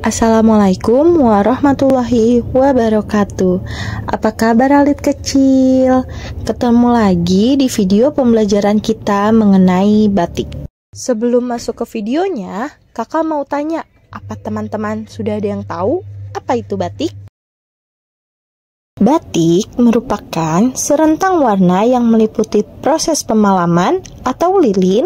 Assalamualaikum warahmatullahi wabarakatuh. Apa kabar alit kecil? Ketemu lagi di video pembelajaran kita mengenai batik. Sebelum masuk ke videonya, kakak mau tanya, apa teman-teman sudah ada yang tahu apa itu batik? Batik merupakan serentang warna yang meliputi proses pemalaman atau lilin,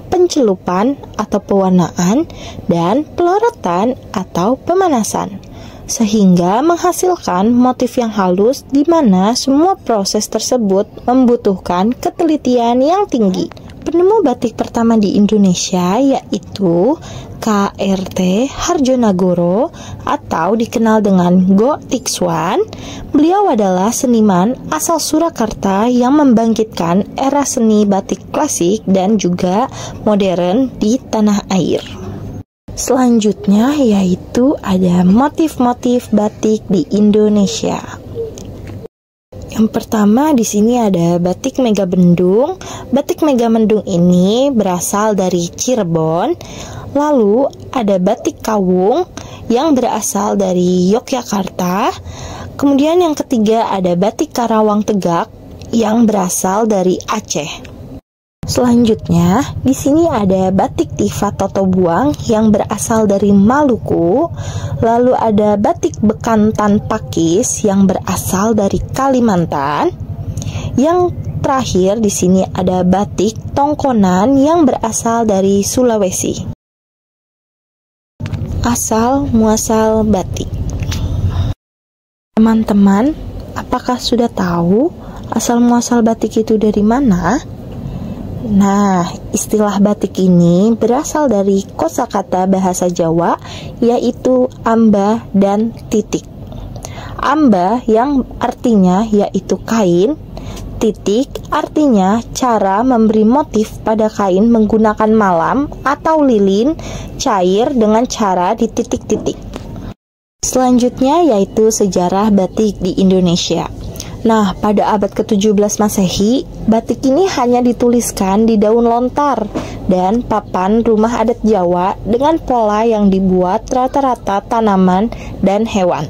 pencelupan atau pewarnaan, dan pelorotan atau pemanasan, sehingga menghasilkan motif yang halus di mana semua proses tersebut membutuhkan ketelitian yang tinggi. Penemu batik pertama di Indonesia yaitu KRT Harjonagoro atau dikenal dengan Go Tixwan. Beliau adalah seniman asal Surakarta yang membangkitkan era seni batik klasik dan juga modern di tanah air. Selanjutnya yaitu ada motif-motif batik di Indonesia. Yang pertama di sini ada batik Megamendung. Batik Megamendung ini berasal dari Cirebon. Lalu ada batik Kawung yang berasal dari Yogyakarta. Kemudian yang ketiga ada batik Karawang Tegak yang berasal dari Aceh. Selanjutnya, di sini ada batik Tifa Totobuang yang berasal dari Maluku. Lalu ada batik Bekantan Pakis yang berasal dari Kalimantan. Yang terakhir di sini ada batik Tongkonan yang berasal dari Sulawesi. Asal muasal batik. Teman-teman, apakah sudah tahu asal muasal batik itu dari mana? Nah, istilah batik ini berasal dari kosakata bahasa Jawa, yaitu amba dan titik. Amba yang artinya yaitu kain, titik artinya cara memberi motif pada kain menggunakan malam atau lilin cair dengan cara di titik-titik. Selanjutnya yaitu sejarah batik di Indonesia. Nah, pada abad ke-17 Masehi, batik ini hanya dituliskan di daun lontar dan papan rumah adat Jawa dengan pola yang dibuat rata-rata tanaman dan hewan.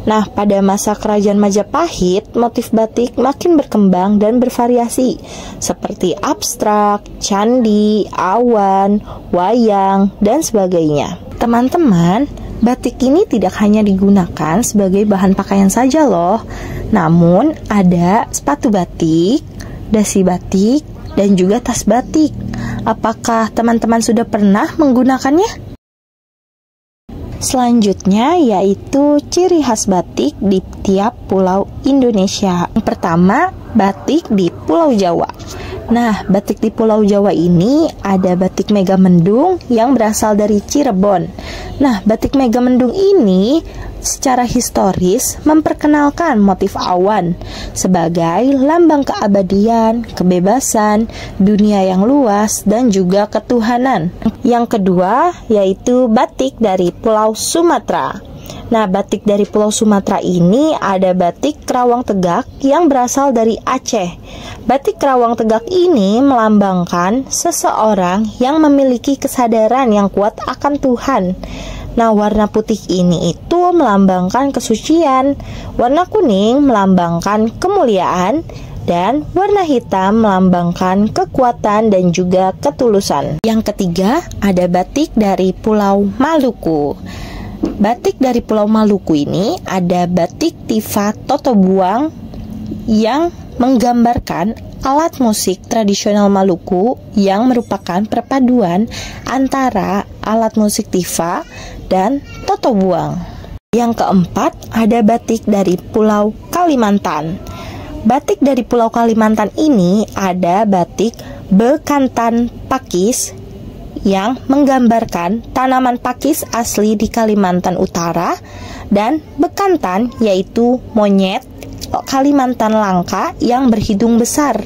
Nah, pada masa Kerajaan Majapahit, motif batik makin berkembang dan bervariasi, seperti abstrak, candi, awan, wayang, dan sebagainya. Teman-teman, batik ini tidak hanya digunakan sebagai bahan pakaian saja loh, namun ada sepatu batik, dasi batik, dan juga tas batik. Apakah teman-teman sudah pernah menggunakannya? Selanjutnya yaitu ciri khas batik di tiap pulau Indonesia. Yang pertama, batik di Pulau Jawa. Nah, batik di Pulau Jawa ini ada batik Megamendung yang berasal dari Cirebon. Nah, batik Megamendung ini secara historis memperkenalkan motif awan sebagai lambang keabadian, kebebasan, dunia yang luas, dan juga ketuhanan. Yang kedua yaitu batik dari Pulau Sumatera. Nah, batik dari Pulau Sumatera ini ada batik Karawang Tegak yang berasal dari Aceh. Batik Karawang Tegak ini melambangkan seseorang yang memiliki kesadaran yang kuat akan Tuhan. Nah, warna putih ini itu melambangkan kesucian, warna kuning melambangkan kemuliaan, dan warna hitam melambangkan kekuatan dan juga ketulusan. Yang ketiga, ada batik dari Pulau Maluku. Batik dari Pulau Maluku ini ada batik Tifa Totobuang yang menggambarkan alat musik tradisional Maluku yang merupakan perpaduan antara alat musik tifa dan totobuang. Yang keempat, ada batik dari Pulau Kalimantan. Batik dari Pulau Kalimantan ini ada batik Bekantan Pakis yang menggambarkan tanaman pakis asli di Kalimantan Utara, dan bekantan yaitu monyet Kalimantan langka yang berhidung besar.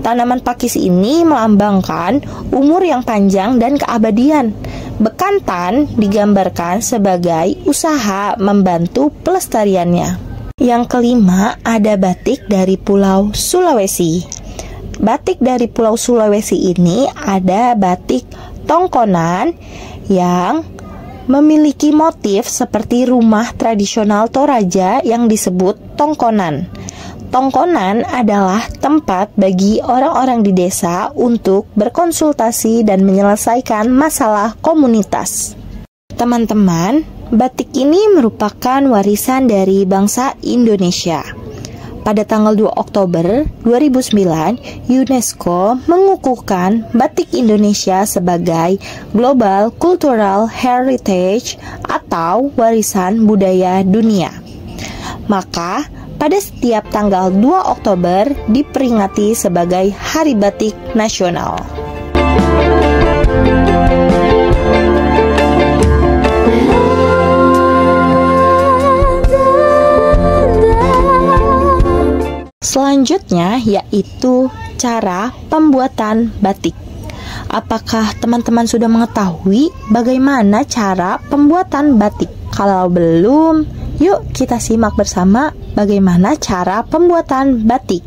Tanaman pakis ini melambangkan umur yang panjang dan keabadian. Bekantan digambarkan sebagai usaha membantu pelestariannya. Yang kelima, ada batik dari Pulau Sulawesi. Batik dari Pulau Sulawesi ini ada batik Tongkonan yang memiliki motif seperti rumah tradisional Toraja yang disebut tongkonan. Tongkonan adalah tempat bagi orang-orang di desa untuk berkonsultasi dan menyelesaikan masalah komunitas. Teman-teman, batik ini merupakan warisan dari bangsa Indonesia. Pada tanggal 2 Oktober 2009, UNESCO mengukuhkan batik Indonesia sebagai Global Cultural Heritage atau warisan budaya dunia. Maka, pada setiap tanggal 2 Oktober diperingati sebagai Hari Batik Nasional. Selanjutnya yaitu cara pembuatan batik. Apakah teman-teman sudah mengetahui bagaimana cara pembuatan batik? Kalau belum, yuk kita simak bersama bagaimana cara pembuatan batik.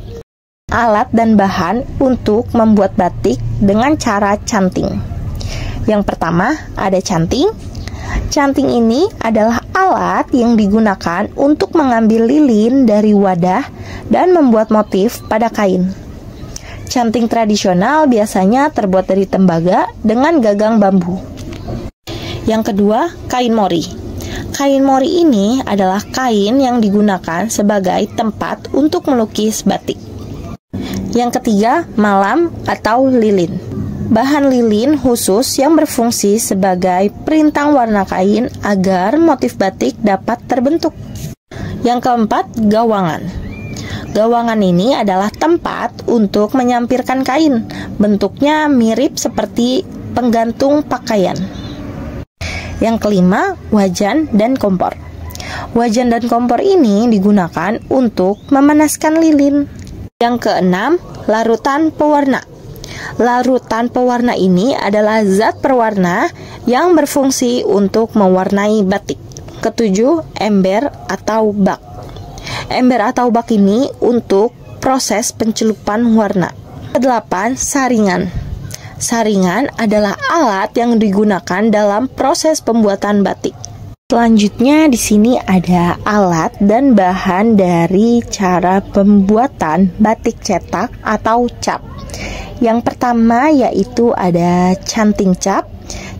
Alat dan bahan untuk membuat batik dengan cara canting. Yang pertama ada canting. Canting ini adalah alat yang digunakan untuk mengambil lilin dari wadah dan membuat motif pada kain. Canting tradisional biasanya terbuat dari tembaga dengan gagang bambu. Yang kedua, kain mori. Kain mori ini adalah kain yang digunakan sebagai tempat untuk melukis batik. Yang ketiga, malam atau lilin. Bahan lilin khusus yang berfungsi sebagai perintang warna kain agar motif batik dapat terbentuk. Yang keempat, gawangan. Gawangan ini adalah tempat untuk menyampirkan kain. Bentuknya mirip seperti penggantung pakaian. Yang kelima, wajan dan kompor. Wajan dan kompor ini digunakan untuk memanaskan lilin. Yang keenam, larutan pewarna. Larutan pewarna ini adalah zat perwarna yang berfungsi untuk mewarnai batik. Ketujuh, ember atau bak. Ember atau bak ini untuk proses pencelupan warna. Kedelapan, saringan. Saringan adalah alat yang digunakan dalam proses pembuatan batik. Selanjutnya di sini ada alat dan bahan dari cara pembuatan batik cetak atau cap. Yang pertama yaitu ada canting cap.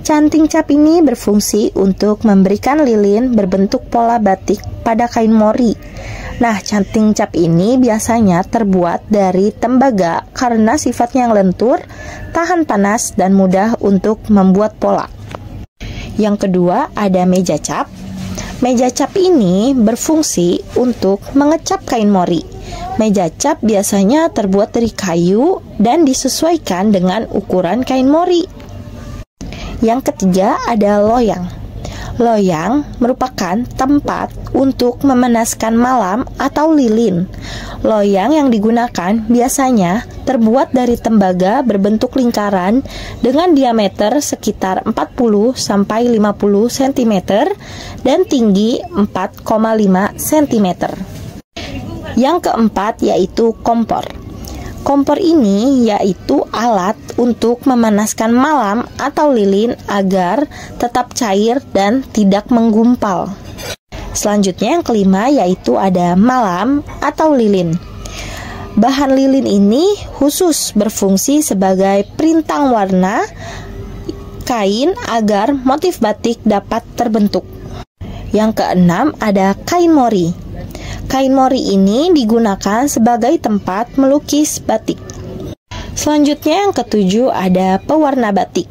Canting cap ini berfungsi untuk memberikan lilin berbentuk pola batik pada kain mori. Nah, canting cap ini biasanya terbuat dari tembaga karena sifatnya yang lentur, tahan panas, dan mudah untuk membuat pola. Yang kedua ada meja cap. Meja cap ini berfungsi untuk mengecap kain mori. Meja cap biasanya terbuat dari kayu dan disesuaikan dengan ukuran kain mori. Yang ketiga ada loyang. Loyang merupakan tempat untuk memanaskan malam atau lilin. Loyang yang digunakan biasanya terbuat dari tembaga berbentuk lingkaran dengan diameter sekitar 40-50 cm dan tinggi 4,5 cm. Yang keempat yaitu kompor. Kompor ini yaitu alat untuk memanaskan malam atau lilin agar tetap cair dan tidak menggumpal. Selanjutnya yang kelima yaitu ada malam atau lilin. Bahan lilin ini khusus berfungsi sebagai perintang warna kain agar motif batik dapat terbentuk. Yang keenam ada kain mori. Kain mori ini digunakan sebagai tempat melukis batik. Selanjutnya yang ketujuh ada pewarna batik.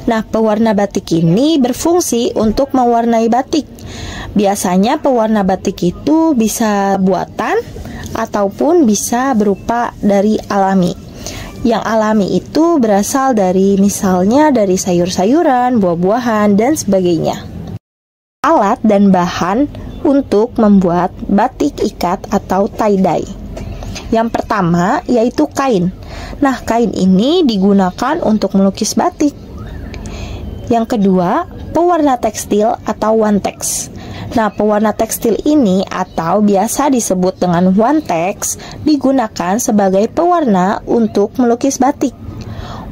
Nah, pewarna batik ini berfungsi untuk mewarnai batik. Biasanya pewarna batik itu bisa buatan ataupun bisa berupa dari alami. Yang alami itu berasal dari misalnya dari sayur-sayuran, buah-buahan, dan sebagainya. Alat dan bahan untuk membuat batik ikat atau tie-dye. Yang pertama yaitu kain. Nah, kain ini digunakan untuk melukis batik. Yang kedua, pewarna tekstil atau wantex. Nah, pewarna tekstil ini atau biasa disebut dengan wantex digunakan sebagai pewarna untuk melukis batik.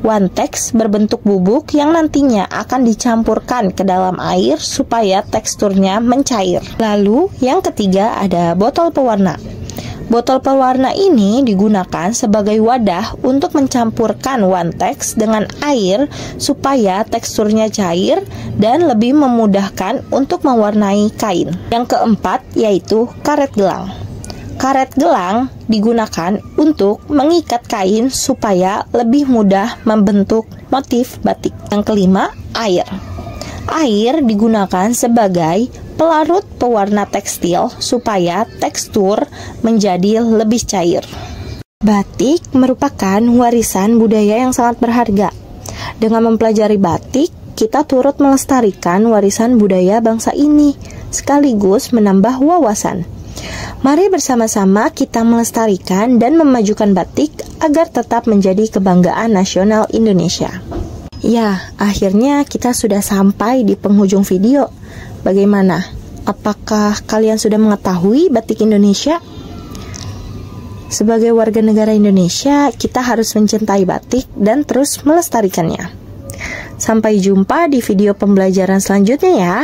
Wantex berbentuk bubuk yang nantinya akan dicampurkan ke dalam air supaya teksturnya mencair. Lalu yang ketiga ada botol pewarna. Botol pewarna ini digunakan sebagai wadah untuk mencampurkan Wantex dengan air supaya teksturnya cair dan lebih memudahkan untuk mewarnai kain. Yang keempat yaitu karet gelang. Karet gelang digunakan untuk mengikat kain supaya lebih mudah membentuk motif batik. Yang kelima, air. Air digunakan sebagai pelarut pewarna tekstil supaya tekstur menjadi lebih cair. Batik merupakan warisan budaya yang sangat berharga. Dengan mempelajari batik, kita turut melestarikan warisan budaya bangsa ini, sekaligus menambah wawasan. Mari bersama-sama kita melestarikan dan memajukan batik agar tetap menjadi kebanggaan nasional Indonesia. Ya, akhirnya kita sudah sampai di penghujung video. Bagaimana? Apakah kalian sudah mengetahui batik Indonesia? Sebagai warga negara Indonesia, kita harus mencintai batik dan terus melestarikannya. Sampai jumpa di video pembelajaran selanjutnya ya.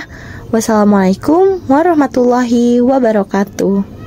Wassalamualaikum warahmatullahi wabarakatuh.